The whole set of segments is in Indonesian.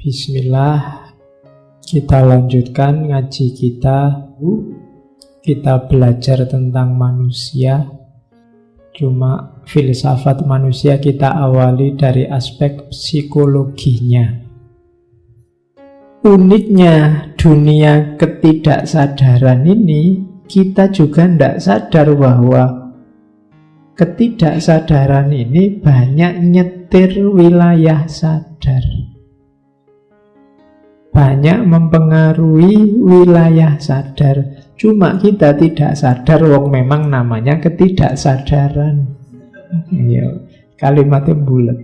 Bismillah, kita lanjutkan ngaji kita. Kita belajar tentang manusia. Cuma filsafat manusia kita awali dari aspek psikologinya. Uniknya dunia ketidaksadaran ini, kita juga tidak sadar bahwa ketidaksadaran ini banyak nyetir wilayah sadar, banyak mempengaruhi wilayah sadar. Cuma kita tidak sadar, wong memang namanya ketidaksadaran. Kalimatnya bulat.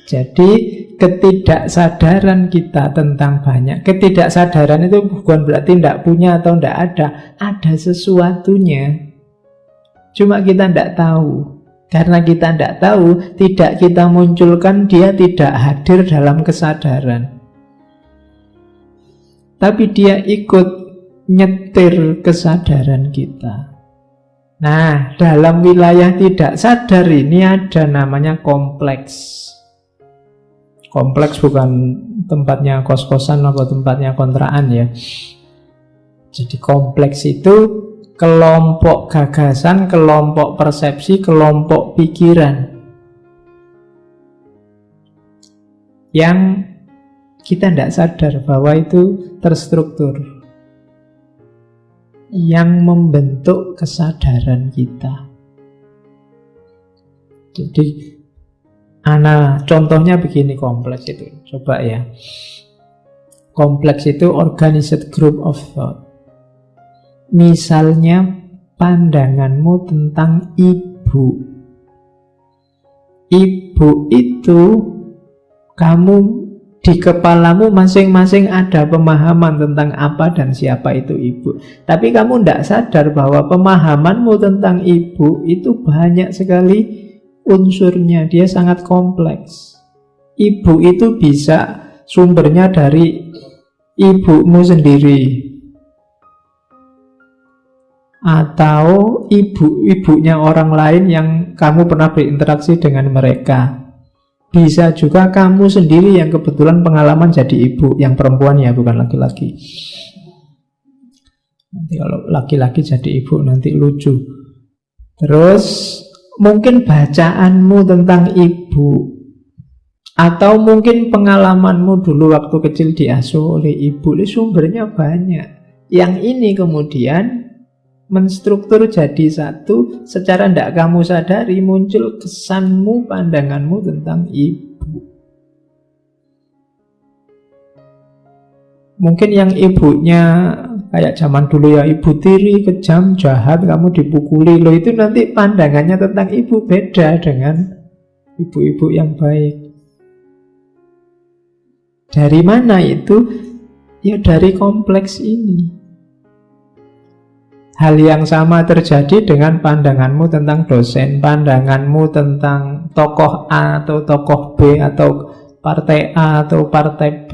Jadi ketidaksadaran kita tentang banyak. Ketidaksadaran itu bukan berarti tidak punya atau tidak ada. Ada sesuatunya. Cuma kita tidak tahu. Karena kita tidak tahu, tidak kita munculkan, dia tidak hadir dalam kesadaran. Tapi dia ikut nyetir kesadaran kita. Nah, dalam wilayah tidak sadar ini ada namanya kompleks. Kompleks bukan tempatnya kos-kosan atau tempatnya kontrakan ya. Jadi kompleks itu kelompok gagasan, kelompok persepsi, kelompok pikiran yang kita tidak sadar bahwa itu terstruktur, yang membentuk kesadaran kita. Jadi contohnya begini kompleks itu. Coba ya. Kompleks itu organized group of thought. Misalnya pandanganmu tentang ibu. Ibu itu kamu di kepalamu masing-masing ada pemahaman tentang apa dan siapa itu ibu. Tapi kamu tidak sadar bahwa pemahamanmu tentang ibu itu banyak sekali unsurnya. Dia sangat kompleks. Ibu itu bisa sumbernya dari ibumu sendiri, atau ibunya orang lain yang kamu pernah berinteraksi dengan mereka. Bisa juga kamu sendiri yang kebetulan pengalaman jadi ibu, yang perempuan ya, bukan laki-laki. Nanti kalau laki-laki jadi ibu nanti lucu. Terus mungkin bacaanmu tentang ibu, atau mungkin pengalamanmu dulu waktu kecil diasuh oleh ibu, ini sumbernya banyak. Yang ini kemudian menstruktur jadi satu, secara tidak kamu sadari muncul kesanmu, pandanganmu tentang ibu. Mungkin yang ibunya kayak zaman dulu ya, ibu tiri, kejam, jahat, kamu dipukuli, loh itu nanti pandangannya tentang ibu beda dengan ibu-ibu yang baik. Dari mana itu? Ya dari kompleks ini. Hal yang sama terjadi dengan pandanganmu tentang dosen, pandanganmu tentang tokoh A atau tokoh B, atau partai A atau partai B.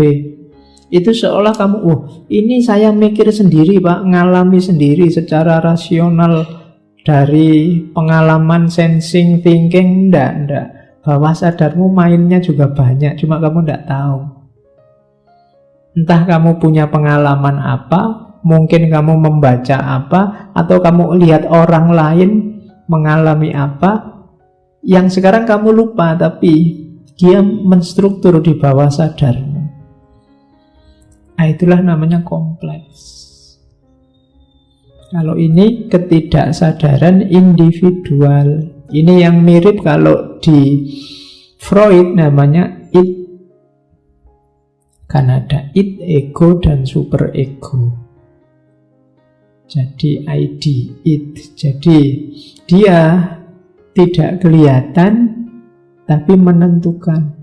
Itu seolah kamu, ini saya mikir sendiri Pak, ngalami sendiri secara rasional dari pengalaman sensing, thinking. Enggak. Bawah sadarmu mainnya juga banyak, cuma kamu enggak tahu. Entah kamu punya pengalaman apa, mungkin kamu membaca apa, atau kamu lihat orang lain mengalami apa, yang sekarang kamu lupa, tapi dia menstruktur di bawah sadarmu. Nah, itulah namanya kompleks. Kalau ini ketidaksadaran individual. Ini yang mirip kalau di Freud namanya id. Kan ada id, ego, dan super ego. Jadi ID, id. Jadi dia tidak kelihatan tapi menentukan.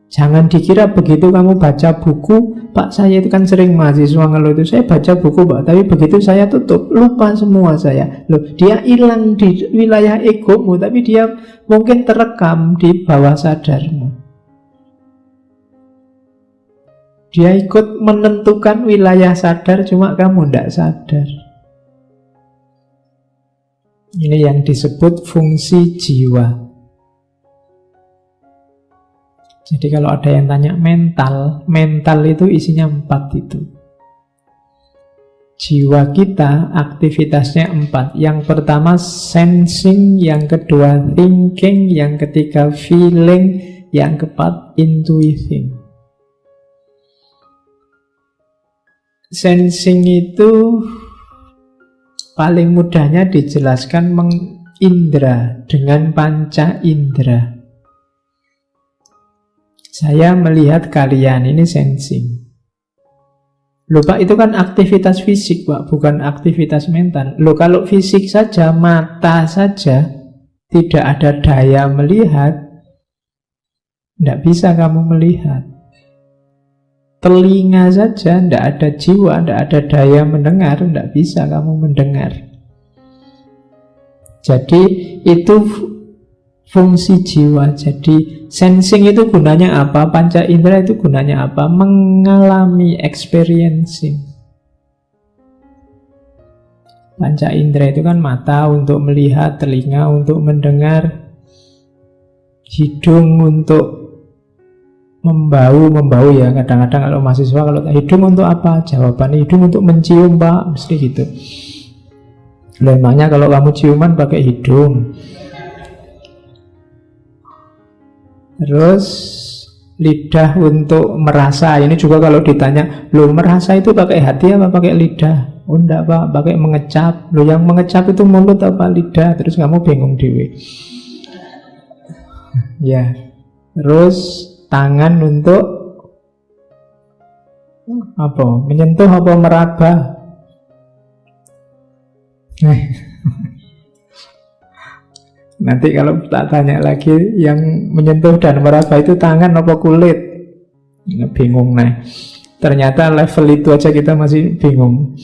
Jangan dikira begitu kamu baca buku, Pak saya itu kan sering mahasiswa ngeluh itu, saya baca buku Pak, tapi begitu saya tutup, lupa semua saya. Loh, dia hilang di wilayah egomu, tapi dia mungkin terekam di bawah sadarmu. Dia ikut menentukan wilayah sadar, cuma kamu tidak sadar. Ini yang disebut fungsi jiwa. Jadi kalau ada yang tanya mental itu isinya 4 itu. Jiwa kita aktivitasnya 4. Yang pertama sensing, yang kedua thinking, yang ketiga feeling, yang keempat intuiting. Sensing itu paling mudahnya dijelaskan mengindra dengan panca indera. Saya melihat kalian, ini sensing. Loh Pak, itu kan aktivitas fisik Pak, bukan aktivitas mental. Loh kalau fisik saja, mata saja, tidak ada daya melihat, tidak bisa kamu melihat. Telinga saja, tidak ada jiwa, tidak ada daya mendengar, tidak bisa kamu mendengar. Jadi itu fungsi jiwa. Jadi sensing itu gunanya apa? Panca indera itu gunanya apa? Mengalami, experiencing. Panca indera itu kan mata untuk melihat, telinga untuk mendengar, hidung untuk membau ya. Kadang-kadang kalau mahasiswa kalau hidung untuk apa? Jawabannya hidung untuk mencium Pak, mesti gitu. Memangnya kalau kamu ciuman pakai hidung. Terus lidah untuk merasa. Ini juga kalau ditanya, loh merasa itu pakai hati apa pakai lidah? Oh enggak Pak, pakai mengecap. Loh yang mengecap itu mulut apa lidah? Terus kamu bingung dewe. Ya. Terus tangan untuk apa? Menyentuh apa meraba? Nanti kalau tak tanya lagi, yang menyentuh dan meraba itu tangan apa kulit? Bingung nah. Ternyata level itu aja kita masih bingung.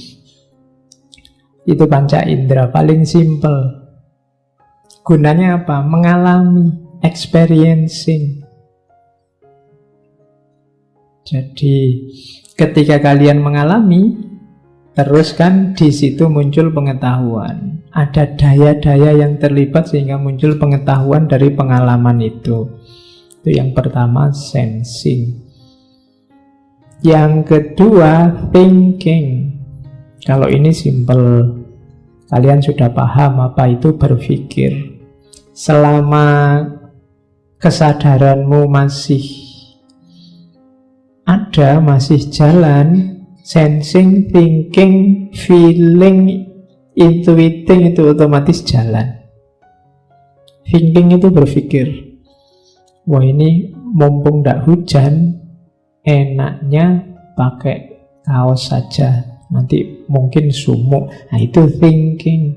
Itu panca indera paling simple. Gunanya apa? Mengalami, experiencing. Jadi ketika kalian mengalami, terus kan di situ muncul pengetahuan. Ada daya-daya yang terlibat sehingga muncul pengetahuan dari pengalaman itu. Itu yang pertama, sensing. Yang kedua, thinking. Kalau ini simple. Kalian sudah paham apa itu berpikir. Selama kesadaranmu masih ada, masih jalan, sensing, thinking, feeling, intuiting itu otomatis jalan. Thinking itu berpikir, wah ini mumpung tidak hujan, enaknya pakai kaos saja, nanti mungkin sumuk. Nah itu thinking.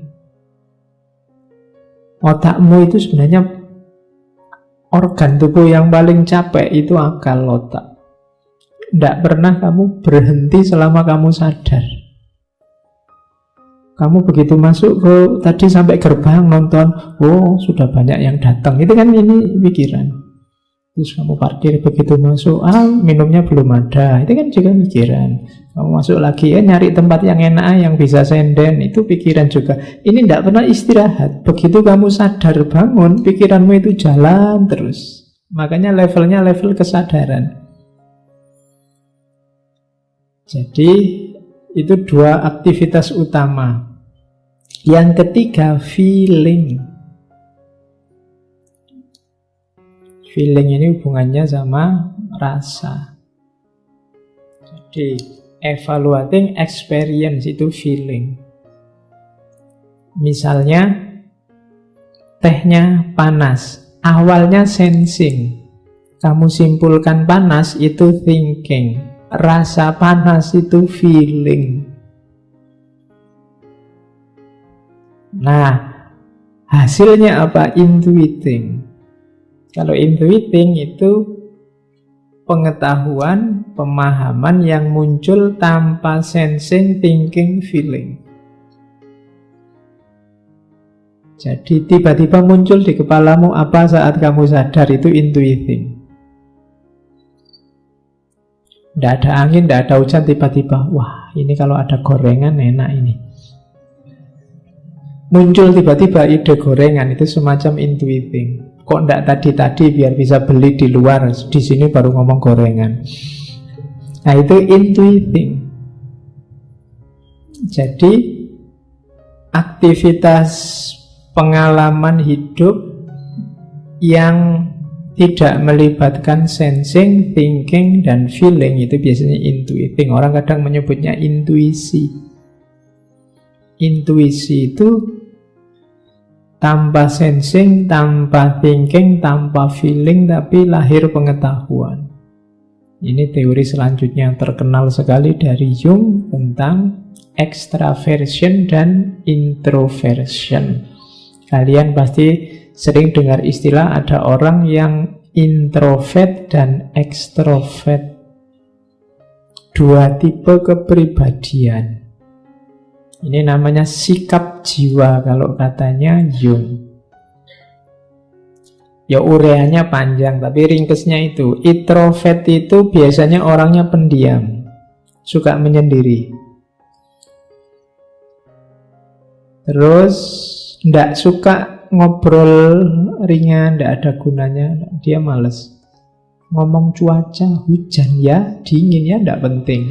Otakmu itu sebenarnya organ tubuh yang paling capek itu akal otak. Tidak pernah kamu berhenti selama kamu sadar. Kamu begitu masuk ke tadi sampai gerbang nonton, oh sudah banyak yang datang. Itu kan ini pikiran. Terus kamu parkir begitu masuk, minumnya belum ada. Itu kan juga pikiran. Kamu masuk lagi, nyari tempat yang enak, yang bisa senden. Itu pikiran juga. Ini tidak pernah istirahat. Begitu kamu sadar bangun, pikiranmu itu jalan terus. Makanya levelnya level kesadaran. Jadi itu dua aktivitas utama. Yang ketiga, feeling. Feeling ini hubungannya sama rasa. Jadi evaluating experience itu feeling. Misalnya tehnya panas, awalnya sensing. Kamu simpulkan panas itu thinking. Rasa panas itu feeling. Nah, hasilnya apa? Intuiting. Kalau intuiting itu pengetahuan, pemahaman yang muncul tanpa sensing, thinking, feeling. Jadi tiba-tiba muncul di kepalamu apa saat kamu sadar, itu intuiting. Tidak ada angin, tidak ada hujan, tiba-tiba, wah ini kalau ada gorengan enak ini. Muncul tiba-tiba ide gorengan, itu semacam intuiting. Kok ndak tadi-tadi biar bisa beli di luar, di sini baru ngomong gorengan. Nah itu intuiting. Jadi aktivitas pengalaman hidup yang tidak melibatkan sensing, thinking, dan feeling itu biasanya intuiting. Orang kadang menyebutnya intuisi. Intuisi itu tanpa sensing, tanpa thinking, tanpa feeling, tapi lahir pengetahuan. Ini teori selanjutnya yang terkenal sekali dari Jung tentang extraversion dan introversion. Kalian pasti sering dengar istilah ada orang yang introvert dan extrovert. Dua tipe kepribadian. Ini namanya sikap jiwa kalau katanya Jung. Ya ureanya panjang, tapi ringkesnya itu. Introvert itu biasanya orangnya pendiam, suka menyendiri. Terus ndak suka ngobrol ringan, ndak ada gunanya, dia males. Ngomong cuaca, hujan ya, dingin ya, ndak penting.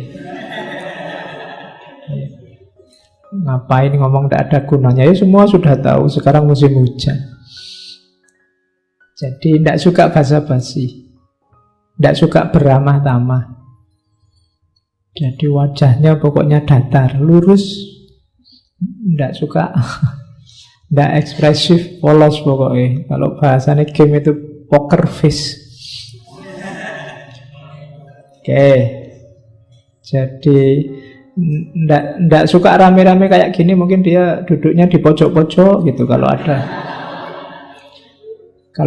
Ngapain ngomong tidak ada gunanya? Ya semua sudah tahu sekarang musim hujan. Jadi tidak suka basa-basi, tidak suka beramah tamah. Jadi wajahnya pokoknya datar, lurus, tidak suka, tidak ekspresif, polos pokoknya. Kalau bahasanya game itu poker face. Oke. Jadi ndak suka rame-rame kayak gini, mungkin dia duduknya di pojok-pojok gitu. Kalau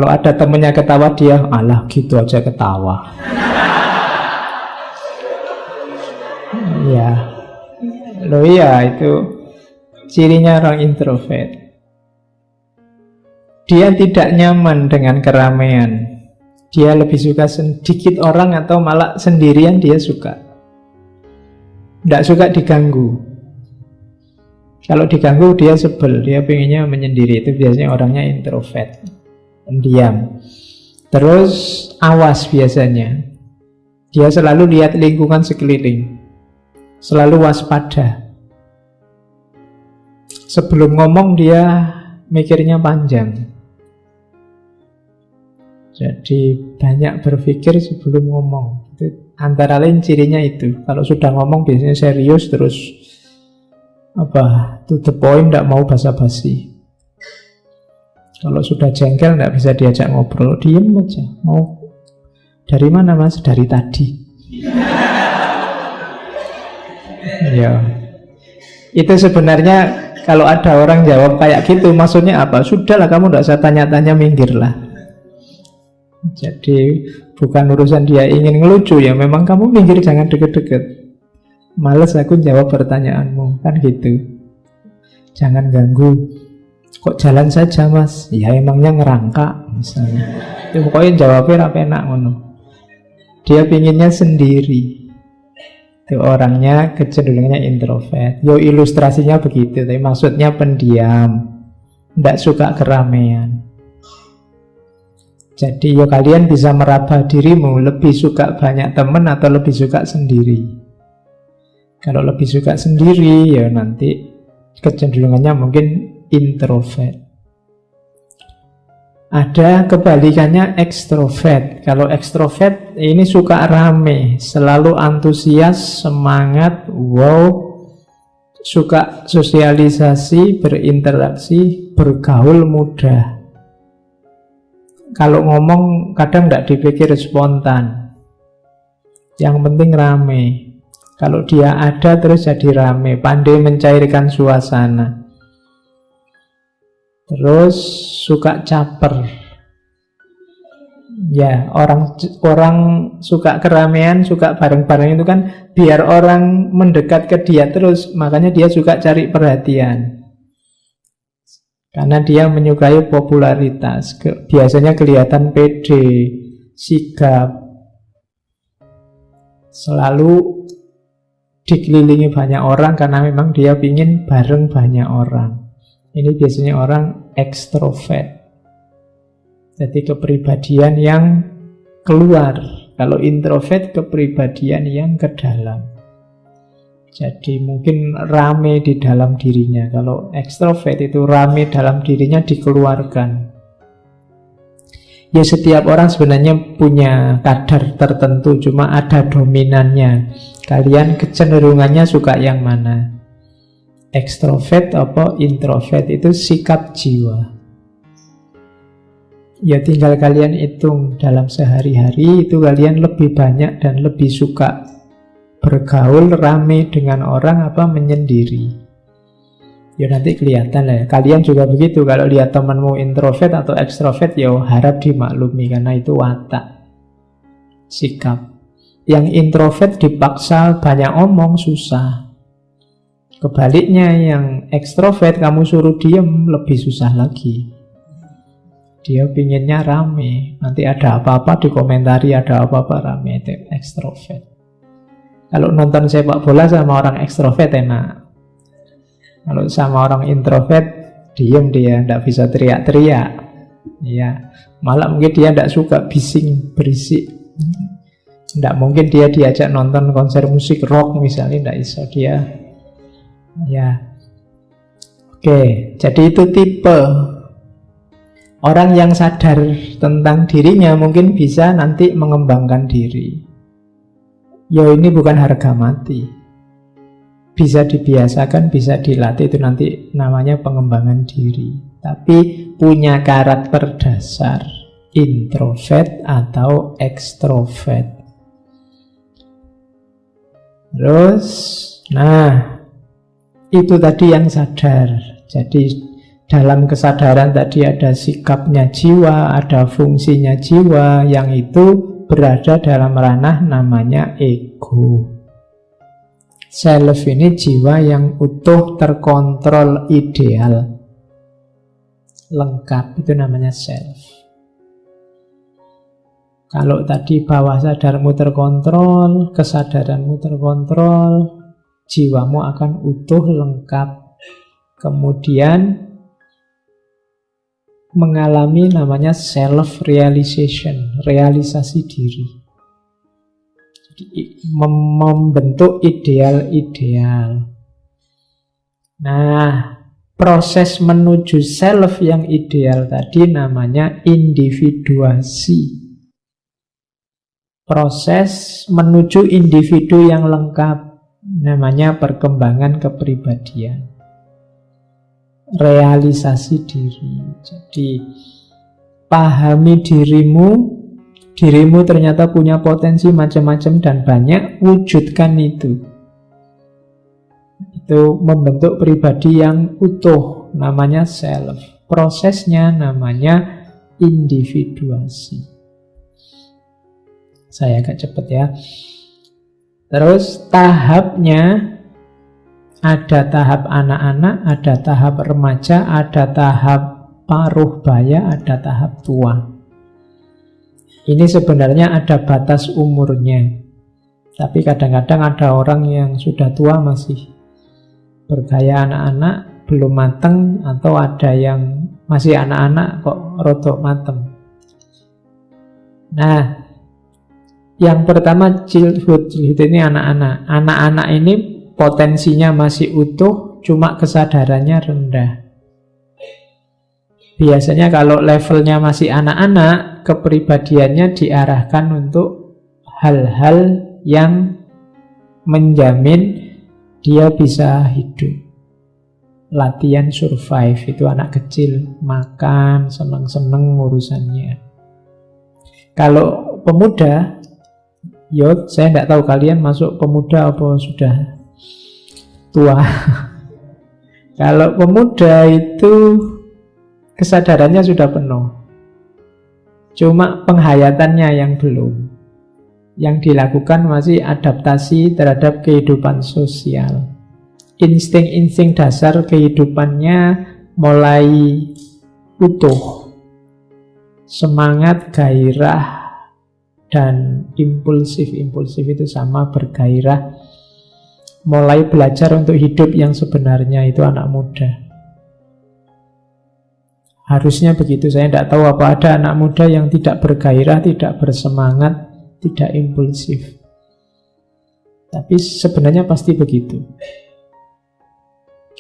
ada temennya ketawa, dia alah gitu aja ketawa. Ya, loh iya itu cirinya orang introvert. Dia tidak nyaman dengan keramaian. Dia lebih suka sedikit orang atau malah sendirian dia suka. Tidak suka diganggu. Kalau diganggu dia sebel, dia pengennya menyendiri. Itu biasanya orangnya introvert, pendiam. Terus awas biasanya. Dia selalu lihat lingkungan sekeliling, selalu waspada. Sebelum ngomong dia mikirnya panjang. Jadi banyak berpikir sebelum ngomong. Itu antara lain cirinya itu. Kalau sudah ngomong biasanya serius, terus to the point, tidak mau basa-basi. Kalau sudah jengkel tidak bisa diajak ngobrol, diem aja. Mau dari mana mas? Dari tadi. Ya, itu sebenarnya kalau ada orang jawab kayak gitu, maksudnya apa? Sudahlah kamu tidak usah tanya-tanya, minggirlah. Jadi bukan urusan dia ingin ngelucu, ya memang kamu minggir, jangan deket-deket. Males aku jawab pertanyaanmu, kan gitu. Jangan ganggu. Kok jalan saja mas? Ya emangnya ngerangka misalnya. Ya, pokoknya jawabnya apa enak ngono. Dia pinginnya sendiri. Itu orangnya kecenderungannya introvert. Yo ilustrasinya begitu, tapi maksudnya pendiam, tidak suka keramaian. Jadi ya kalian bisa meraba dirimu, lebih suka banyak teman atau lebih suka sendiri. Kalau lebih suka sendiri ya nanti kecenderungannya mungkin introvert. Ada kebalikannya ekstrovert. Kalau ekstrovert ini suka rame, selalu antusias, semangat, wow, suka sosialisasi, berinteraksi, bergaul mudah. Kalau ngomong kadang tidak dipikir spontan. Yang penting rame. Kalau dia ada terus jadi rame, pandai mencairkan suasana. Terus suka caper. Ya, orang suka keramaian, suka bareng-bareng itu kan biar orang mendekat ke dia terus, makanya dia suka cari perhatian. Karena dia menyukai popularitas, biasanya kelihatan pede, sigap, selalu dikelilingi banyak orang karena memang dia ingin bareng banyak orang. Ini biasanya orang ekstrovert. Jadi kepribadian yang keluar. Kalau introvert, kepribadian yang ke dalam. Jadi mungkin rame di dalam dirinya. Kalau ekstrovert itu rame dalam dirinya, dikeluarkan. Ya setiap orang sebenarnya punya kadar tertentu, cuma ada dominannya. Kalian kecenderungannya suka yang mana? Ekstrovert apa introvert, itu sikap jiwa. Ya tinggal kalian hitung dalam sehari-hari itu kalian lebih banyak dan lebih suka bergaul rame dengan orang apa menyendiri. Ya nanti kelihatan lah ya. Kalian juga begitu, kalau lihat temanmu introvert atau ekstrovert ya harap dimaklumi, karena itu watak, sikap. Yang introvert dipaksa banyak omong susah. Kebaliknya yang ekstrovert kamu suruh diem lebih susah lagi. Dia pinginnya rame, nanti ada apa-apa dikomentari, ada apa-apa rame. Itu ekstrovert. Kalau nonton sepak bola sama orang ekstrovert enak. Kalau sama orang introvert, diem dia, tidak bisa teriak-teriak. Ya, malah mungkin dia tidak suka bising, berisik. Tidak mungkin dia diajak nonton konser musik rock misalnya, tidak bisa dia. Ya, oke. Jadi itu tipe orang yang sadar tentang dirinya mungkin bisa nanti mengembangkan diri. Yo ini bukan harga mati. Bisa dibiasakan, bisa dilatih, itu nanti namanya pengembangan diri. Tapi punya karakter dasar introvert atau ekstrovert. Terus, nah itu tadi yang sadar. Jadi dalam kesadaran tadi ada sikapnya jiwa, ada fungsinya jiwa, yang itu berada dalam ranah namanya ego. Self ini jiwa yang utuh, terkontrol, ideal, lengkap, itu namanya self. Kalau tadi bawah sadarmu terkontrol, kesadaranmu terkontrol, jiwamu akan utuh, lengkap. Kemudian mengalami namanya self-realization, realisasi diri. Membentuk ideal-ideal. Nah, proses menuju self yang ideal tadi namanya individuasi. Proses menuju individu yang lengkap namanya perkembangan kepribadian. Realisasi diri. Jadi, pahami dirimu. Dirimu ternyata punya potensi macam-macam dan banyak, wujudkan itu. Itu membentuk pribadi yang utuh, namanya self. Prosesnya namanya individuasi. Saya agak cepat ya. Terus tahapnya, ada tahap anak-anak, ada tahap remaja, ada tahap paruh baya, ada tahap tua. Ini sebenarnya ada batas umurnya. Tapi kadang-kadang ada orang yang sudah tua masih bergaya anak-anak, belum mateng, atau ada yang masih anak-anak kok rodok mateng. Nah, yang pertama childhood ini anak-anak. Anak-anak ini potensinya masih utuh, cuma kesadarannya rendah. Biasanya kalau levelnya masih anak-anak, kepribadiannya diarahkan untuk hal-hal yang menjamin dia bisa hidup. Latihan survive, itu anak kecil, makan, seneng-seneng urusannya. Kalau pemuda, saya tidak tahu kalian masuk pemuda apa sudah tua. Kalau pemuda itu kesadarannya sudah penuh, cuma penghayatannya yang belum. Yang dilakukan masih adaptasi terhadap kehidupan sosial. Insting-insting dasar kehidupannya mulai utuh. Semangat, gairah, dan impulsif. Impulsif itu sama, bergairah. Mulai belajar untuk hidup yang sebenarnya, itu anak muda. Harusnya begitu. Saya tidak tahu apa ada anak muda yang tidak bergairah, tidak bersemangat, tidak impulsif. Tapi sebenarnya pasti begitu.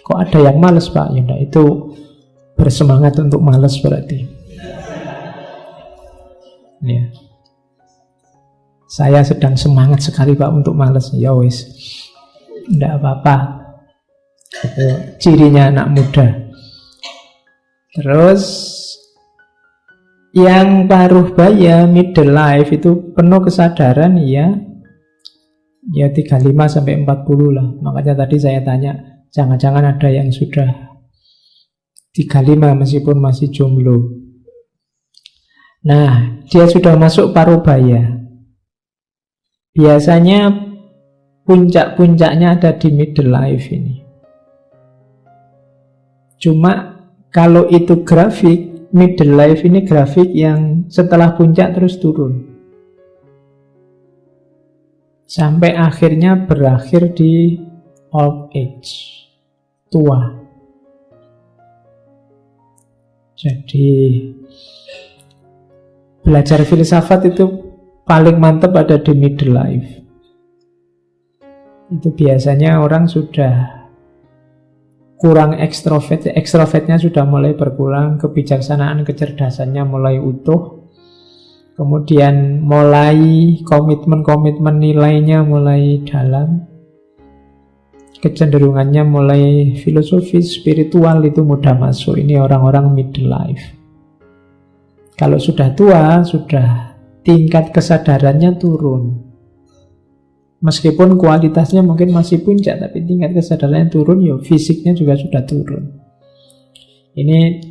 Kok ada yang malas, Pak? Ya enggak, itu bersemangat untuk malas berarti. Ya. Saya sedang semangat sekali, Pak, untuk malas. Ya wis. Enggak apa-apa. Itu cirinya anak muda. Terus yang paruh baya, middle life itu penuh kesadaran ya 35 sampai 40 lah. Makanya tadi saya tanya, jangan-jangan ada yang sudah 35 meskipun masih jomblo. Nah, dia sudah masuk paruh baya. Biasanya puncak-puncaknya ada di middle life ini. Cuma kalau itu grafik, middle life ini grafik yang setelah puncak terus turun. Sampai akhirnya berakhir di old age, tua. Jadi belajar filsafat itu paling mantap ada di middle life. Itu biasanya orang sudah kurang ekstrovert, ekstrovertnya sudah mulai berkurang, kebijaksanaan, kecerdasannya mulai utuh, kemudian mulai komitmen-komitmen nilainya mulai dalam, kecenderungannya mulai filosofis, spiritual, itu mudah masuk. Ini orang-orang middle life. Kalau sudah tua, sudah tingkat kesadarannya turun. Meskipun kualitasnya mungkin masih puncak, tapi tingkat kesadarannya turun, ya fisiknya juga sudah turun. Ini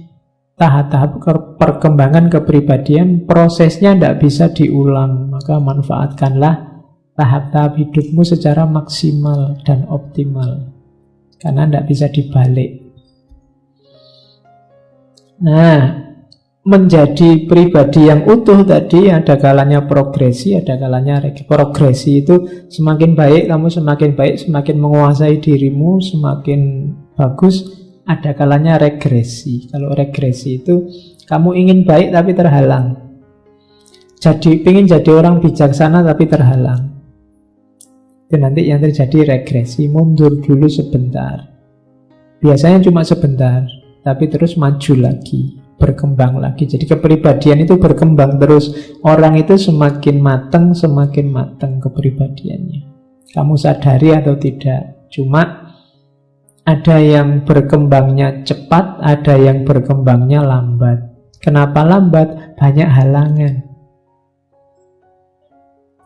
tahap-tahap perkembangan kepribadian, prosesnya tidak bisa diulang. Maka manfaatkanlah tahap-tahap hidupmu secara maksimal dan optimal, karena tidak bisa dibalik. Nah, menjadi pribadi yang utuh tadi ada kalanya progresi, ada kalanya progresi. Itu semakin baik kamu, semakin baik, semakin menguasai dirimu, semakin bagus. Ada kalanya regresi. Kalau regresi itu kamu ingin baik tapi terhalang, ingin jadi orang bijaksana tapi terhalang. Itu nanti yang terjadi regresi, mundur dulu sebentar. Biasanya cuma sebentar, tapi terus maju lagi, berkembang lagi. Jadi kepribadian itu berkembang terus. Orang itu semakin matang kepribadiannya. Kamu sadari atau tidak. Cuma ada yang berkembangnya cepat, ada yang berkembangnya lambat. Kenapa lambat? Banyak halangan.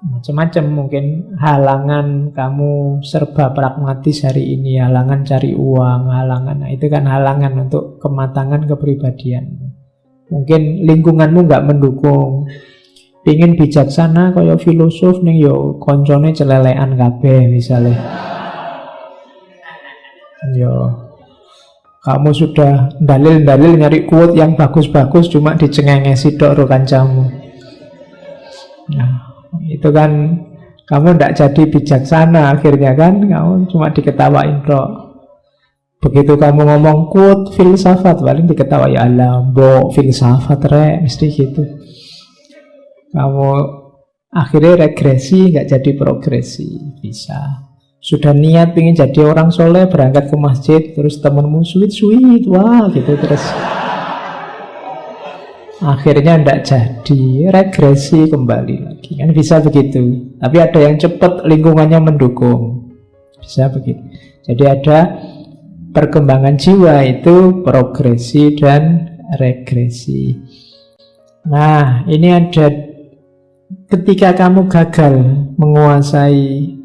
Macam-macam, mungkin halangan kamu serba pragmatis hari ini, halangan cari uang, halangan, nah itu kan halangan untuk kematangan kepribadian. Mungkin lingkunganmu nggak mendukung, pingin bijaksana kaya filosof nih, yo koncone celelean kabeh misalnya. Yo kamu sudah dalil-dalil nyari quote yang bagus-bagus, cuma dicengengesi tok karo kancamu. Nah, itu kan kamu tidak jadi bijaksana akhirnya kan, kamu cuma diketawain tok. Begitu kamu ngomong quote filsafat, paling diketawa, ya Allah, mbok filsafat rek, mesti gitu. Kamu akhirnya regresi, nggak jadi progresi. Bisa. Sudah niat pengen jadi orang soleh, berangkat ke masjid, terus temenmu sweet, wah gitu, terus akhirnya tidak jadi, regresi kembali lagi. Kan bisa begitu. Tapi ada yang cepat, lingkungannya mendukung. Bisa begitu. Jadi ada perkembangan jiwa itu progresi dan regresi. Nah, ini ada ketika kamu gagal menguasai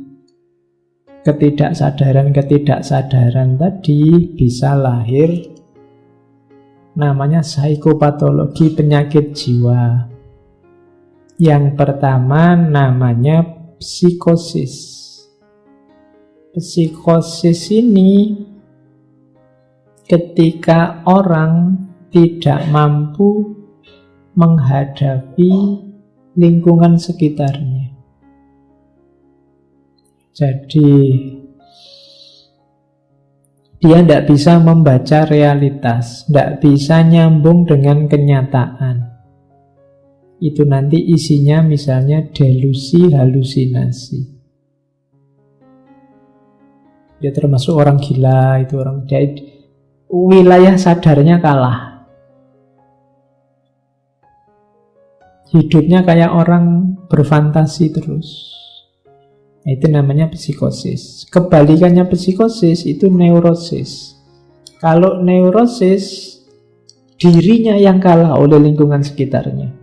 ketidaksadaran tadi, bisa lahir namanya psikopatologi, penyakit jiwa. Yang pertama namanya psikosis. Psikosis ini ketika orang tidak mampu menghadapi lingkungan sekitarnya. Jadi Dia tidak bisa membaca realitas, tidak bisa nyambung dengan kenyataan. Itu nanti isinya misalnya delusi, halusinasi. Dia termasuk orang gila, itu orang dia wilayah sadarnya kalah. Hidupnya kayak orang berfantasi terus. Itu namanya psikosis. Kebalikannya psikosis itu neurosis. Kalau neurosis, dirinya yang kalah oleh lingkungan sekitarnya.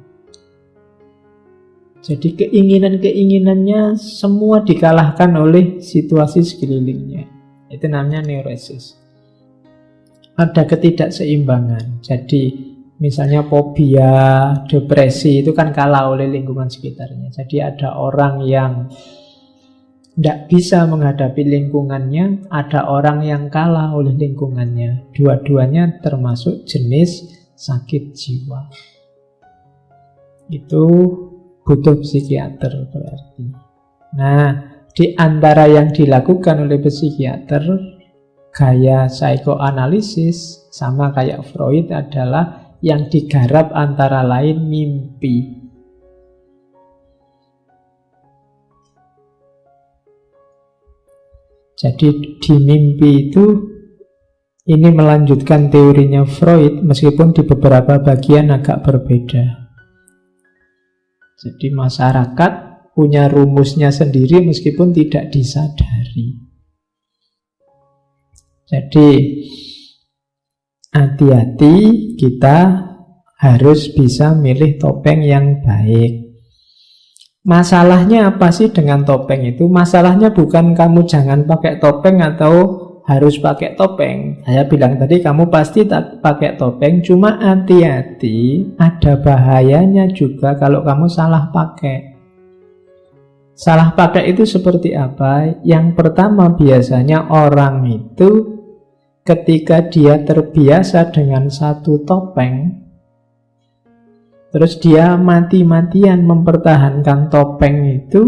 Jadi keinginan-keinginannya semua dikalahkan oleh situasi sekelilingnya. Itu namanya neurosis. Ada ketidakseimbangan. Jadi misalnya fobia, depresi itu kan kalah oleh lingkungan sekitarnya. Jadi ada orang yang tidak bisa menghadapi lingkungannya, ada orang yang kalah oleh lingkungannya. Dua-duanya termasuk jenis sakit jiwa. Itu butuh psikiater berarti. Nah, di antara yang dilakukan oleh psikiater, gaya psikoanalisis sama kayak Freud adalah yang digarap antara lain mimpi. Jadi di mimpi itu, ini melanjutkan teorinya Freud meskipun di beberapa bagian agak berbeda. Jadi masyarakat punya rumusnya sendiri meskipun tidak disadari. Jadi hati-hati, kita harus bisa milih topeng yang baik. Masalahnya apa sih dengan topeng itu? Masalahnya bukan kamu jangan pakai topeng atau harus pakai topeng. Saya bilang tadi kamu pasti tak pakai topeng, cuma hati-hati, ada bahayanya juga kalau kamu salah pakai. Salah pakai itu seperti apa? Yang pertama, biasanya orang itu ketika dia terbiasa dengan satu topeng, terus dia mati-matian mempertahankan topeng itu,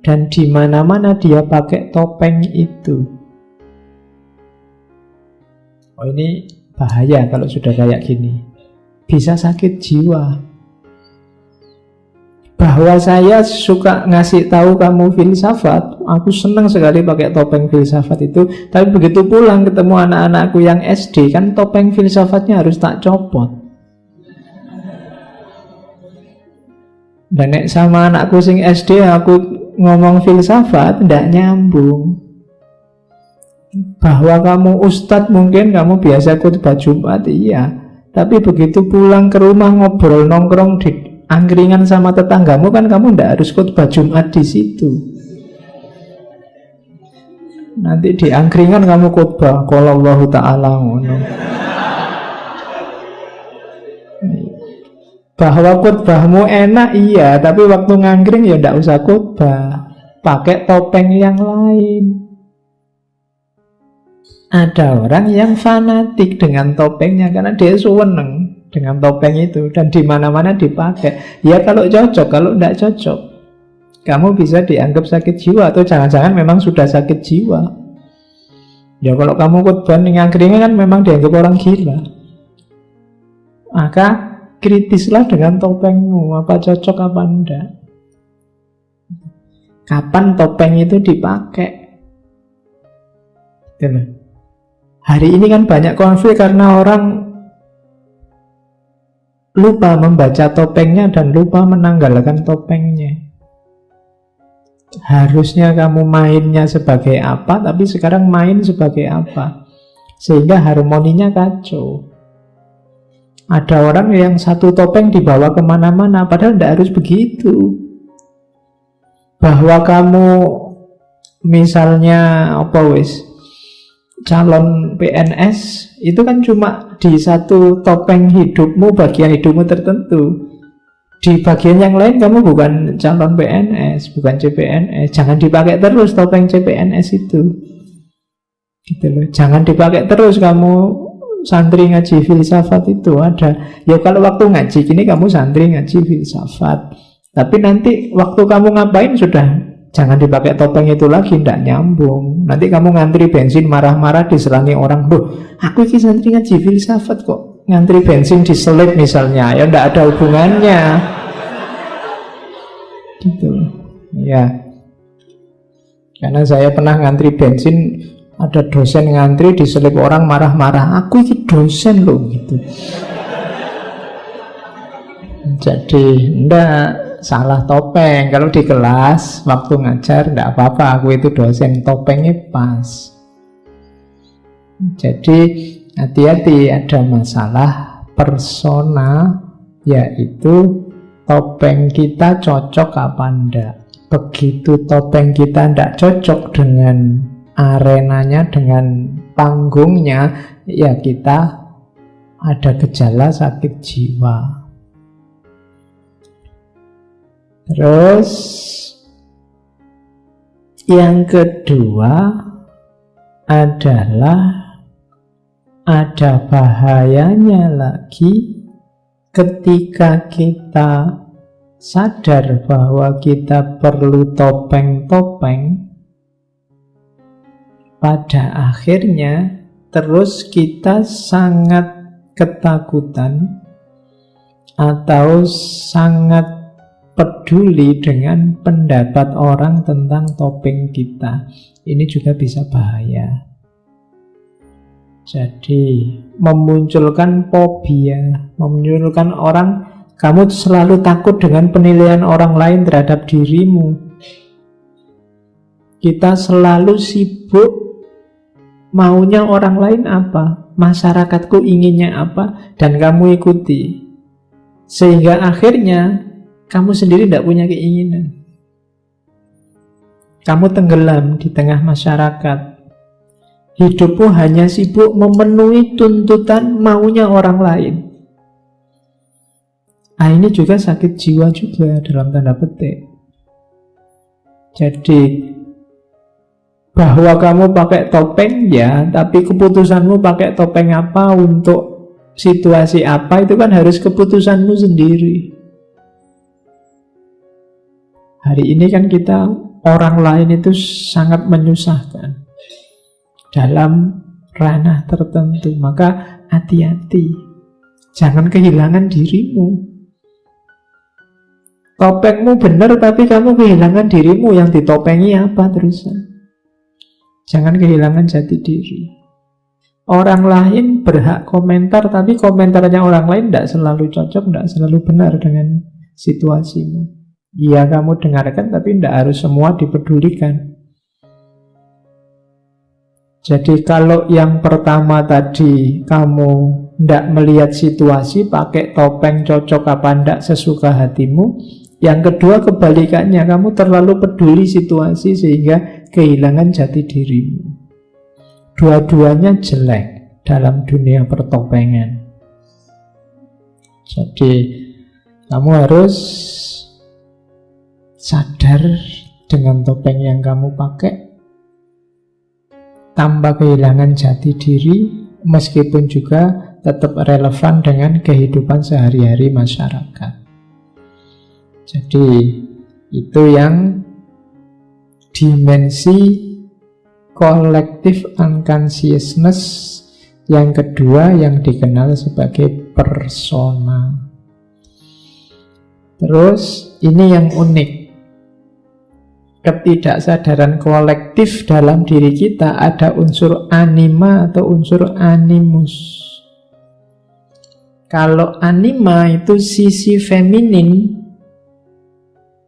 dan di mana-mana dia pakai topeng itu. Oh, ini bahaya kalau sudah kayak gini. Bisa sakit jiwa. Bahwa saya suka ngasih tahu kamu filsafat, aku senang sekali pakai topeng filsafat itu, tapi begitu pulang ketemu anak-anakku yang SD, kan topeng filsafatnya harus tak copot. Dan sama anakku sing SD aku ngomong filsafat ndak nyambung. Bahwa kamu ustadz mungkin kamu biasa khutbah Jumat, iya. Tapi begitu pulang ke rumah ngobrol nongkrong di angkringan sama tetanggamu, kan kamu ndak harus khutbah Jumat di situ. Nanti di angkringan kamu khutbah qala Allahu ta'ala ngono. Bahwa khutbahmu enak iya, tapi waktu ngangkring ya ndak usah khutbah, pakai topeng yang lain. Ada orang yang fanatik dengan topengnya karena dia seneng dengan topeng itu dan di mana-mana dipakai. Ya kalau cocok, kalau ndak cocok, kamu bisa dianggap sakit jiwa atau jangan-jangan memang sudah sakit jiwa. Ya kalau kamu khutbah ning ngangkring kan memang dianggap orang gila. Maka kritislah dengan topengmu, apa cocok apa enggak. Kapan topeng itu dipakai? Gitu. Hari ini kan banyak konflik karena orang lupa membaca topengnya dan lupa menanggalkan topengnya. Harusnya kamu mainnya sebagai apa, tapi sekarang main sebagai apa, sehingga harmoninya kacau. Ada orang yang satu topeng dibawa kemana-mana, padahal tidak harus begitu. Bahwa kamu misalnya calon PNS, itu kan cuma di satu topeng hidupmu, bagian hidupmu tertentu. Di bagian yang lain kamu bukan calon PNS, bukan CPNS. Jangan dipakai terus topeng CPNS itu. Gitu loh. Jangan dipakai terus kamu santri ngaji filsafat itu ada. Ya kalau waktu ngaji gini kamu santri ngaji filsafat. Tapi nanti waktu kamu ngapain sudah Jangan dipakai topeng itu lagi, tidak nyambung. Nanti kamu ngantri bensin marah-marah diselangi orang, loh aku ini santri ngaji filsafat kok ngantri bensin diselip misalnya, ya tidak ada hubungannya. Gitu ya. Karena saya pernah ngantri bensin, ada dosen ngantri diselip orang marah-marah, aku ini dosen loh gitu. Jadi ndak salah topeng. Kalau di kelas waktu ngajar ndak apa-apa, aku itu dosen, topengnya pas. Jadi hati-hati, ada masalah persona, yaitu topeng kita cocok apa ndak. Begitu topeng kita ndak cocok dengan arenanya, dengan panggungnya, ya kita ada gejala sakit jiwa. Terus yang kedua adalah ada bahayanya lagi ketika kita sadar bahwa kita perlu topeng-topeng, pada akhirnya terus kita sangat ketakutan atau sangat peduli dengan pendapat orang tentang topeng kita. Ini juga bisa bahaya. Jadi memunculkan fobia, memunculkan orang, kamu selalu takut dengan penilaian orang lain terhadap dirimu. Kita selalu sibuk maunya orang lain apa, masyarakatku inginnya apa, dan kamu ikuti. Sehingga akhirnya kamu sendiri tidak punya keinginan. Kamu tenggelam di tengah masyarakat. Hidupmu hanya sibuk memenuhi tuntutan maunya orang lain. Ini juga sakit jiwa juga dalam tanda petik. Jadi bahwa kamu pakai topeng ya, tapi keputusanmu pakai topeng apa untuk situasi apa, itu kan harus keputusanmu sendiri. Hari ini kan kita, orang lain itu sangat menyusahkan dalam ranah tertentu. Maka hati-hati, jangan kehilangan dirimu. Topengmu benar tapi kamu kehilangan dirimu, yang ditopengi apa terusan. Jangan kehilangan jati diri. Orang lain berhak komentar, tapi komentarnya orang lain tidak selalu cocok, tidak selalu benar dengan situasimu. Iya, kamu dengarkan, tapi tidak harus semua dipedulikan. Jadi kalau yang pertama tadi kamu tidak melihat situasi, pakai topeng cocok apa tidak sesuka hatimu. Yang kedua kebalikannya, kamu terlalu peduli situasi sehingga kehilangan jati dirimu. Dua-duanya jelek dalam dunia pertopengan. Jadi kamu harus sadar dengan topeng yang kamu pakai, tanpa kehilangan jati diri, meskipun juga tetap relevan dengan kehidupan sehari-hari masyarakat. Jadi itu yang dimensi collective unconsciousness yang kedua, yang dikenal sebagai persona. Terus ini yang unik, ketidaksadaran kolektif dalam diri kita ada unsur anima atau unsur animus. Kalau anima itu sisi feminin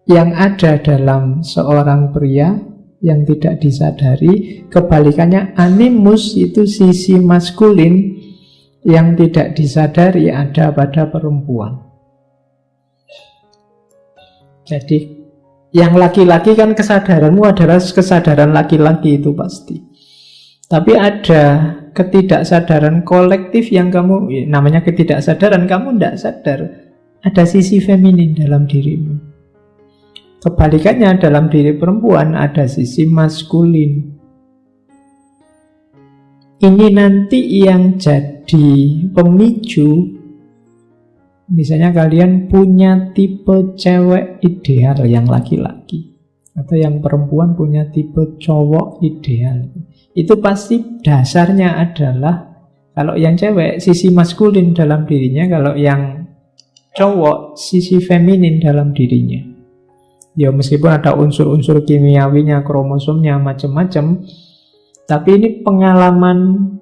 yang ada dalam seorang pria yang tidak disadari, kebalikannya animus itu sisi maskulin yang tidak disadari ada pada perempuan. Jadi yang laki-laki kan kesadaranmu adalah kesadaran laki-laki itu pasti. Tapi ada ketidaksadaran kolektif yang kamu, namanya ketidaksadaran, kamu tidak sadar ada sisi feminin dalam dirimu. Kebalikannya, dalam diri perempuan ada sisi maskulin. Ini nanti yang jadi pemicu. Misalnya kalian punya tipe cewek ideal yang laki-laki, atau yang perempuan punya tipe cowok ideal. Itu pasti dasarnya adalah kalau yang cewek sisi maskulin dalam dirinya, kalau yang cowok sisi feminin dalam dirinya. Ya meskipun ada unsur-unsur kimiawinya, kromosomnya, macam-macam, tapi ini pengalaman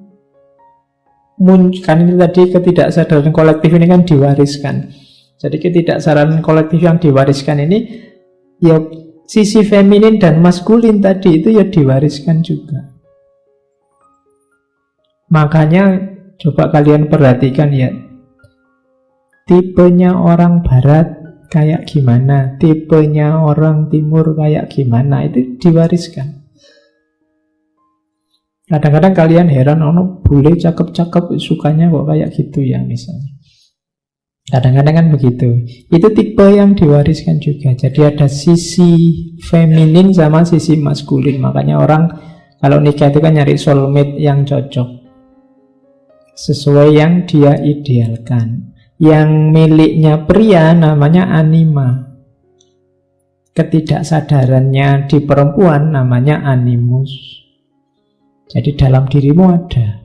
kan ini tadi ketidaksadaran kolektif ini kan diwariskan. Jadi ketidaksadaran kolektif yang diwariskan ini ya sisi feminin dan maskulin tadi itu ya diwariskan juga. Makanya coba kalian perhatikan ya, tipenya orang barat kayak gimana, tipenya orang timur kayak gimana, itu diwariskan. Kadang-kadang kalian heran, oh bule cakep-cakep sukanya kok kayak gitu ya misalnya. Kadang-kadang kan begitu. Itu tipe yang diwariskan juga. Jadi ada sisi feminin sama sisi maskulin. Makanya orang kalau nikah itu kan nyari soulmate yang cocok, sesuai yang dia idealkan. Yang miliknya pria namanya anima. Ketidaksadarannya di perempuan namanya animus. Jadi dalam dirimu ada.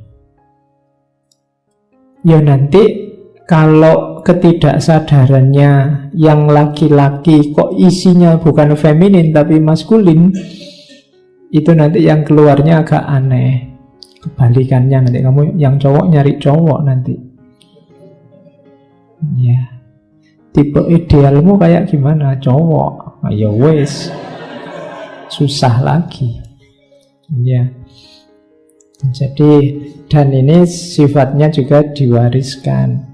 Ya nanti kalau ketidaksadarannya yang laki-laki kok isinya bukan feminin tapi maskulin, itu nanti yang keluarnya agak aneh. Kebalikannya nanti kamu yang cowok nyari cowok nanti. Ya. Tipe idealmu kayak gimana? Cowok. Ya wes. Susah lagi. Ya. Jadi dan ini sifatnya juga diwariskan.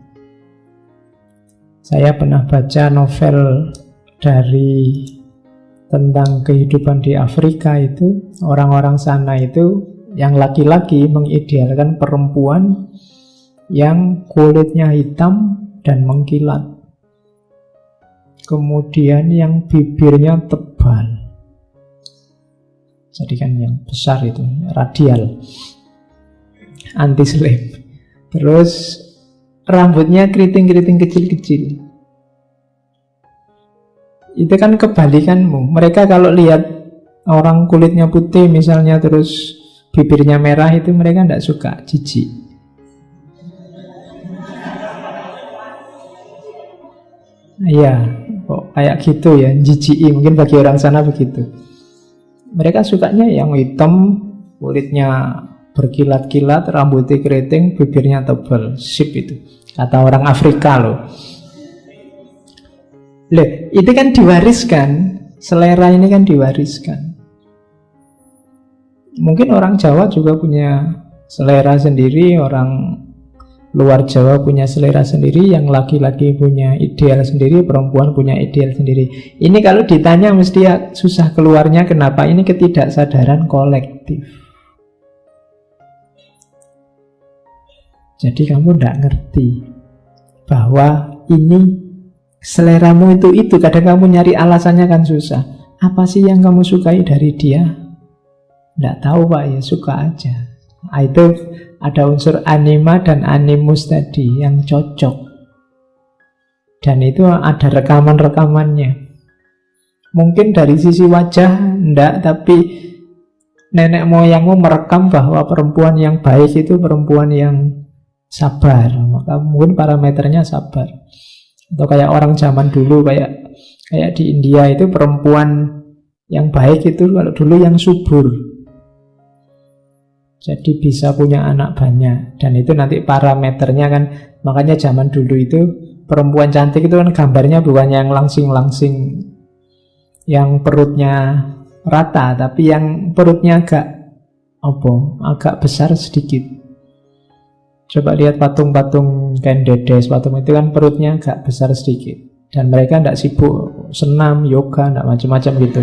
Saya pernah baca novel dari tentang kehidupan di Afrika itu, orang-orang sana itu yang laki-laki mengidealkan perempuan yang kulitnya hitam dan mengkilat. Kemudian yang bibirnya tebal. Jadi kan yang besar itu, radial. Anti-slave. Terus rambutnya keriting-keriting kecil-kecil. Itu kan kebalikanmu. Mereka kalau lihat orang kulitnya putih misalnya terus bibirnya merah itu mereka tidak suka, jijik. Iya, kok kayak gitu ya, jijik. Mungkin bagi orang sana begitu. Mereka sukanya yang hitam, kulitnya berkilat-kilat, rambutnya keriting, bibirnya tebal. Sip itu. Kata orang Afrika loh. Loh, itu kan diwariskan. Selera ini kan diwariskan. Mungkin orang Jawa juga punya selera sendiri, orang luar Jawa punya selera sendiri, yang laki-laki punya ideal sendiri, perempuan punya ideal sendiri. Ini kalau ditanya mesti ya susah keluarnya. Kenapa? Ini ketidaksadaran kolektif. Jadi kamu tidak ngerti bahwa ini seleramu itu. Kadang kamu nyari alasannya kan susah. Apa sih yang kamu sukai dari dia? Tidak tahu Pak, ya suka aja. Itu ada unsur anima dan animus tadi yang cocok. Dan itu ada rekaman-rekamannya. Mungkin dari sisi wajah enggak, tapi nenek moyangmu merekam bahwa perempuan yang baik itu perempuan yang sabar. Maka mungkin parameternya sabar. Atau kayak orang zaman dulu, kayak di India itu perempuan yang baik itu kalau dulu yang subur. Jadi bisa punya anak banyak. Dan itu nanti parameternya kan. Makanya zaman dulu itu perempuan cantik itu kan gambarnya bukan yang langsing-langsing, yang perutnya rata, tapi yang perutnya agak besar sedikit. Coba lihat patung-patung Ken Dedes, patung itu kan perutnya agak besar sedikit. Dan mereka tidak sibuk senam, yoga, tidak macam-macam gitu.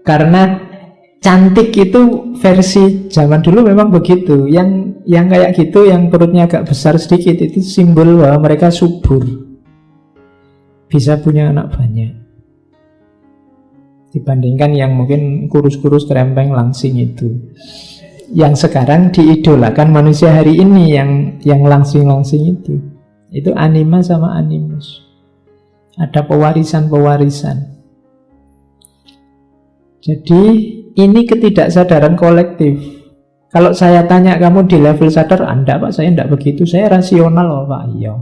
Karena cantik itu versi zaman dulu memang begitu. Yang kayak gitu, yang perutnya agak besar sedikit, itu simbol bahwa mereka subur, bisa punya anak banyak. Dibandingkan yang mungkin kurus-kurus, kerempeng, langsing itu. Yang sekarang diidolakan manusia hari ini, yang langsing-langsing itu anima sama animus. Ada pewarisan-pewarisan. Jadi ini ketidaksadaran kolektif. Kalau saya tanya kamu di level sadar, enggak Pak, saya enggak begitu, saya rasional loh Pak. Iya.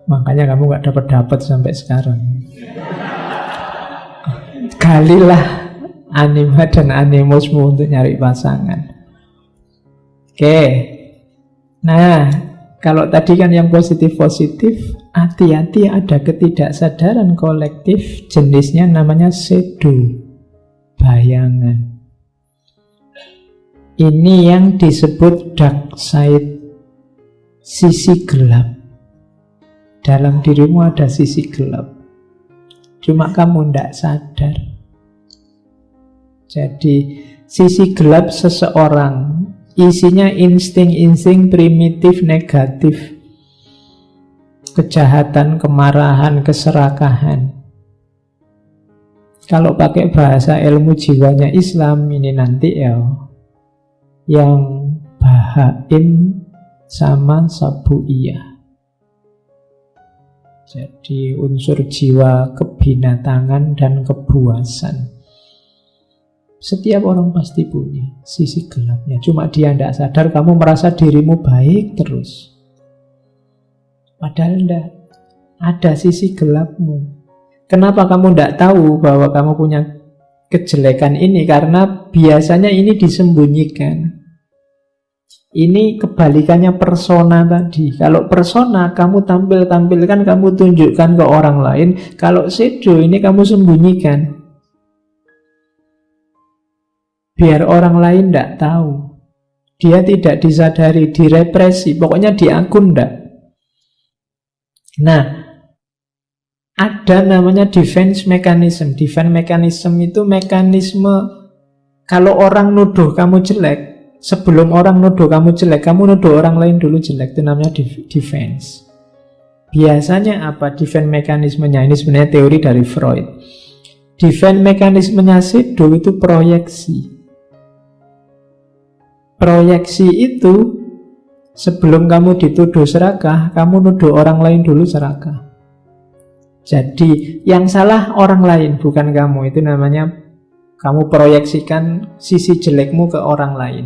Makanya kamu gak dapat sampai sekarang. Galilah anima dan animusmu untuk nyari pasangan. Oke. Nah, kalau tadi kan yang positif-positif, hati-hati ada ketidaksadaran kolektif, jenisnya namanya shadow, bayangan. Ini yang disebut dark side, sisi gelap. Dalam dirimu ada sisi gelap, cuma kamu tidak sadar. Jadi sisi gelap seseorang isinya insting-insting primitif negatif, kejahatan, kemarahan, keserakahan. Kalau pakai bahasa ilmu jiwanya Islam ini nanti ya, yang bahaim sama sabuiyah. Jadi unsur jiwa kebinatangan dan kebuasan. Setiap orang pasti punya sisi gelapnya. Cuma dia tidak sadar, kamu merasa dirimu baik terus. Padahal tidak. Ada sisi gelapmu. Kenapa kamu tidak tahu bahwa kamu punya kejelekan ini? Karena biasanya ini disembunyikan. Ini kebalikannya persona tadi. Kalau persona kamu tampilkan, kamu tunjukkan ke orang lain. Kalau shadow ini kamu sembunyikan, biar orang lain tidak tahu. Dia tidak disadari, direpresi, pokoknya diakun tidak. Nah, ada namanya defense mechanism. Defense mechanism itu mekanisme kalau orang nuduh kamu jelek, sebelum orang nuduh kamu jelek, kamu nuduh orang lain dulu jelek. Itu namanya defense. Biasanya apa defense mekanismenya? Ini sebenarnya teori dari Freud. Defense mekanismenya shadow itu proyeksi. Proyeksi itu sebelum kamu dituduh serakah, kamu nuduh orang lain dulu serakah. Jadi yang salah orang lain, bukan kamu. Itu namanya kamu proyeksikan sisi jelekmu ke orang lain.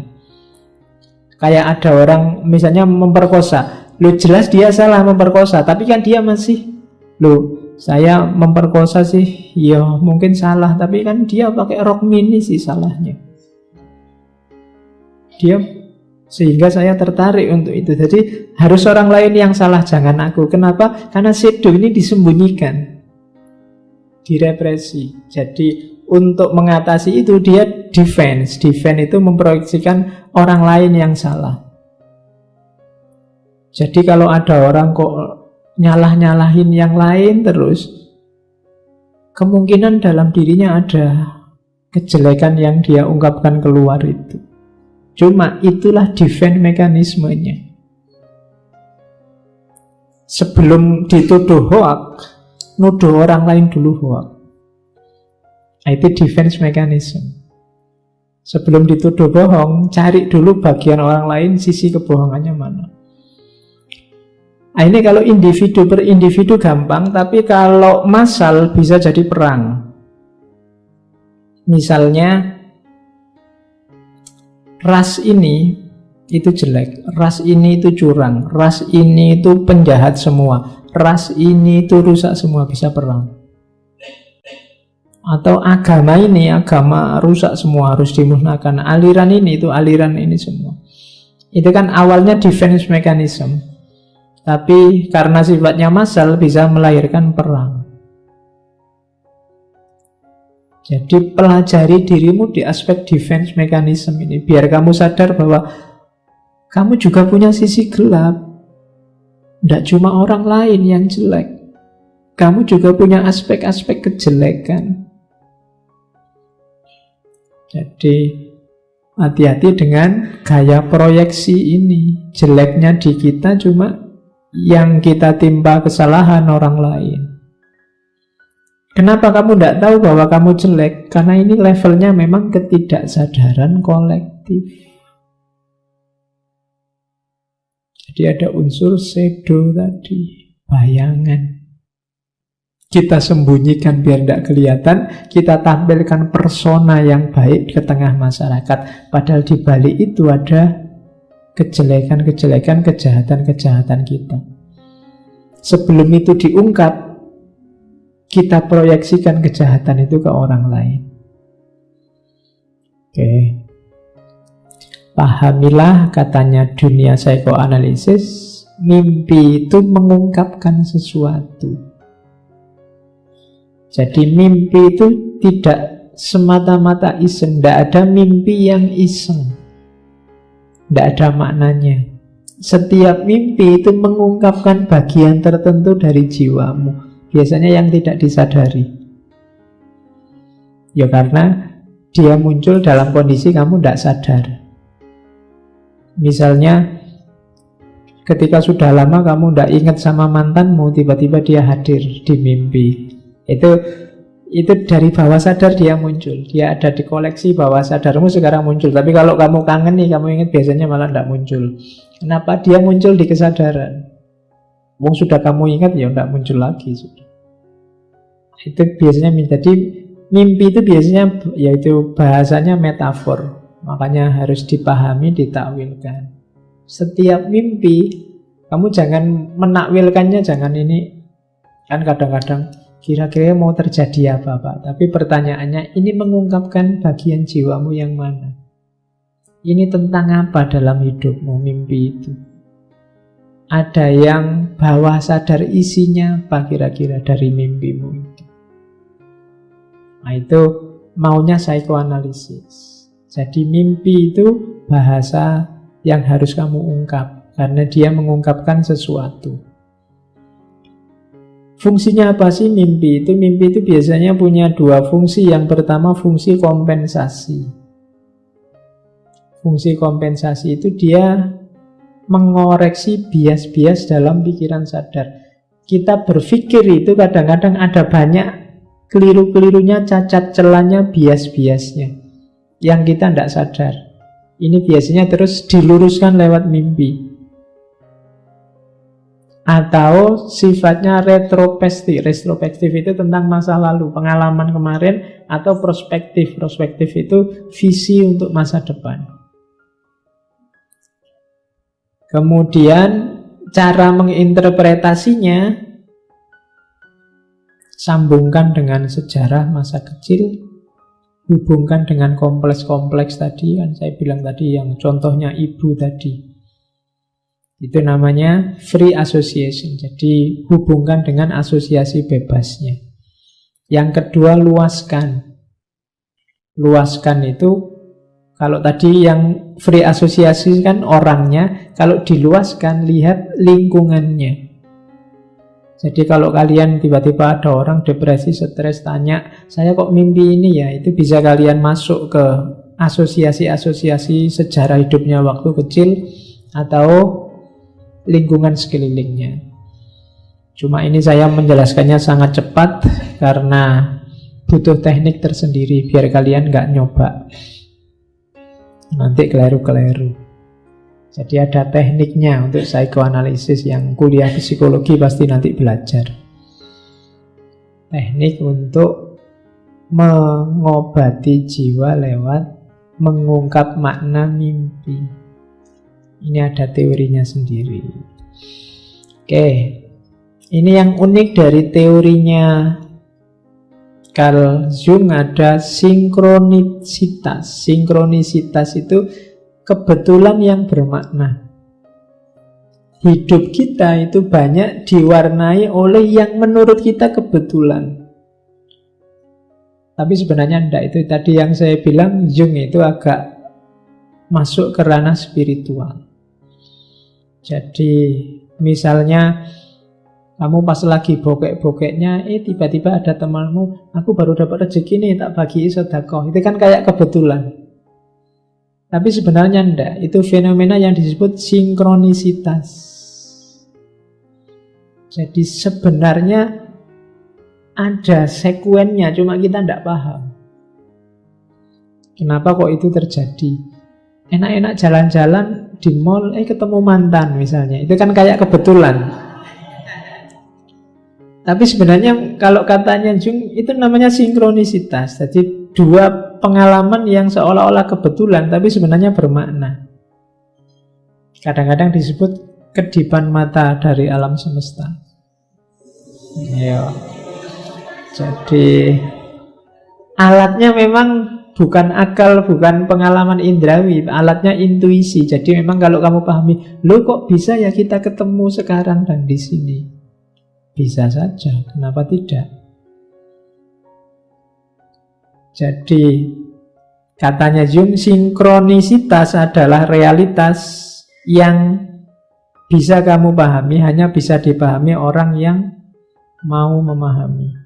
Kayak ada orang misalnya memperkosa, lo jelas dia salah memperkosa, tapi kan dia masih, lo saya memperkosa sih, ya mungkin salah, tapi kan dia pakai rok mini sih salahnya. Dia, sehingga saya tertarik untuk itu. Jadi harus orang lain yang salah, jangan aku. Kenapa? Karena shadow ini disembunyikan, direpresi. Jadi untuk mengatasi itu dia defense. Defense itu memproyeksikan orang lain yang salah. Jadi kalau ada orang kok nyalah-nyalahin yang lain terus, kemungkinan dalam dirinya ada kejelekan yang dia ungkapkan keluar itu. Cuma itulah defense mekanismenya. Sebelum dituduh hoax, nuduh orang lain dulu hoax. Itu defense mechanism. Sebelum dituduh bohong, cari dulu bagian orang lain, sisi kebohongannya mana. Nah, ini kalau individu per individu gampang, tapi kalau massal bisa jadi perang. Misalnya ras ini itu jelek, ras ini itu curang, ras ini itu penjahat semua, ras ini itu rusak semua, bisa perang. Atau agama ini, agama rusak semua, harus dimusnahkan. Aliran ini, itu aliran ini semua. Itu kan awalnya defense mechanism. Tapi karena sifatnya massal bisa melahirkan perang. Jadi pelajari dirimu di aspek defense mechanism ini, biar kamu sadar bahwa kamu juga punya sisi gelap. Tidak cuma orang lain yang jelek, kamu juga punya aspek-aspek kejelekan. Jadi hati-hati dengan gaya proyeksi ini. Jeleknya di kita cuma yang kita timpa kesalahan orang lain. Kenapa kamu tidak tahu bahwa kamu jelek? Karena ini levelnya memang ketidaksadaran kolektif. Jadi ada unsur shadow tadi, bayangan. Kita sembunyikan biar tidak kelihatan, kita tampilkan persona yang baik ke tengah masyarakat. Padahal di balik itu ada kejelekan-kejelekan, kejahatan-kejahatan kita. Sebelum itu diungkap, kita proyeksikan kejahatan itu ke orang lain. Oke. Pahamilah, katanya dunia psikoanalisis, mimpi itu mengungkapkan sesuatu. Jadi mimpi itu tidak semata-mata iseng. Tidak ada mimpi yang iseng, tidak ada maknanya. Setiap mimpi itu mengungkapkan bagian tertentu dari jiwamu, biasanya yang tidak disadari. Ya karena dia muncul dalam kondisi kamu tidak sadar. Misalnya ketika sudah lama kamu tidak ingat sama mantanmu, tiba-tiba dia hadir di mimpi. Itu dari bawah sadar dia muncul. Dia ada di koleksi bawah sadarmu, sekarang muncul. Tapi kalau kamu kangen nih, kamu ingat, biasanya malah tidak muncul. Kenapa? Dia muncul di kesadaran. Wong sudah kamu ingat, ya tidak muncul lagi sudah. Itu biasanya. Jadi mimpi itu biasanya, yaitu bahasanya metafor. Makanya harus dipahami, ditakwilkan. Setiap mimpi, kamu jangan menakwilkannya, jangan ini. Kan kadang-kadang kira-kira mau terjadi apa, Pak? Tapi pertanyaannya, ini mengungkapkan bagian jiwamu yang mana? Ini tentang apa dalam hidupmu, mimpi itu? Ada yang bawah sadar isinya apa kira-kira dari mimpimu itu? Nah, itu maunya psikoanalisis. Jadi mimpi itu bahasa yang harus kamu ungkap, karena dia mengungkapkan sesuatu. Fungsinya apa sih mimpi itu? Mimpi itu biasanya punya dua fungsi. Yang pertama fungsi kompensasi. Fungsi kompensasi itu dia mengoreksi bias-bias dalam pikiran sadar. Kita berpikir itu kadang-kadang ada banyak keliru-kelirunya, cacat celahnya, bias-biasnya yang kita tidak sadar. Ini biasanya terus diluruskan lewat mimpi. Atau sifatnya retrospektif. Retrospektif itu tentang masa lalu, pengalaman kemarin. Atau prospektif. Prospektif itu visi untuk masa depan. Kemudian cara menginterpretasinya, sambungkan dengan sejarah masa kecil, hubungkan dengan kompleks-kompleks tadi. Kan saya bilang tadi yang contohnya ibu tadi. Itu namanya free association. Jadi hubungkan dengan asosiasi bebasnya. Yang kedua, luaskan. Luaskan itu, kalau tadi yang free associasi kan orangnya, kalau diluaskan lihat lingkungannya. Jadi kalau kalian tiba-tiba ada orang depresi, stres, tanya, saya kok mimpi ini ya, itu bisa kalian masuk ke asosiasi-asosiasi sejarah hidupnya waktu kecil atau lingkungan sekelilingnya. Cuma ini saya menjelaskannya sangat cepat karena butuh teknik tersendiri biar kalian nggak nyoba nanti keliru-keliru. Jadi ada tekniknya untuk psikoanalisis. Yang kuliah psikologi pasti nanti belajar teknik untuk mengobati jiwa lewat mengungkap makna mimpi. Ini ada teorinya sendiri. Oke, ini yang unik dari teorinya Carl Jung, ada sinkronisitas. Sinkronisitas itu kebetulan yang bermakna. Hidup kita itu banyak diwarnai oleh yang menurut kita kebetulan. Tapi sebenarnya tidak. Itu tadi yang saya bilang, Jung itu agak masuk ke ranah spiritual. Jadi misalnya kamu pas lagi bokek-bokeknya, tiba-tiba ada temanmu, aku baru dapat rezeki nih, tak bagi sedekah. Itu kan kayak kebetulan. Tapi sebenarnya enggak. Itu fenomena yang disebut sinkronisitas. Jadi sebenarnya ada sekuennya, cuma kita enggak paham. Kenapa kok itu terjadi? Enak-enak jalan-jalan di mall, ketemu mantan misalnya. Itu kan kayak kebetulan. Tapi sebenarnya kalau katanya Jung itu namanya sinkronisitas. Jadi dua pengalaman yang seolah-olah kebetulan tapi sebenarnya bermakna. Kadang-kadang disebut kedipan mata dari alam semesta. Ya. Jadi alatnya memang bukan akal, bukan pengalaman indrawi, alatnya intuisi. Jadi memang kalau kamu pahami, loh kok bisa ya kita ketemu sekarang dan di sini? Bisa saja, kenapa tidak? Jadi katanya Jung, sinkronisitas adalah realitas yang bisa kamu pahami, hanya bisa dipahami orang yang mau memahami.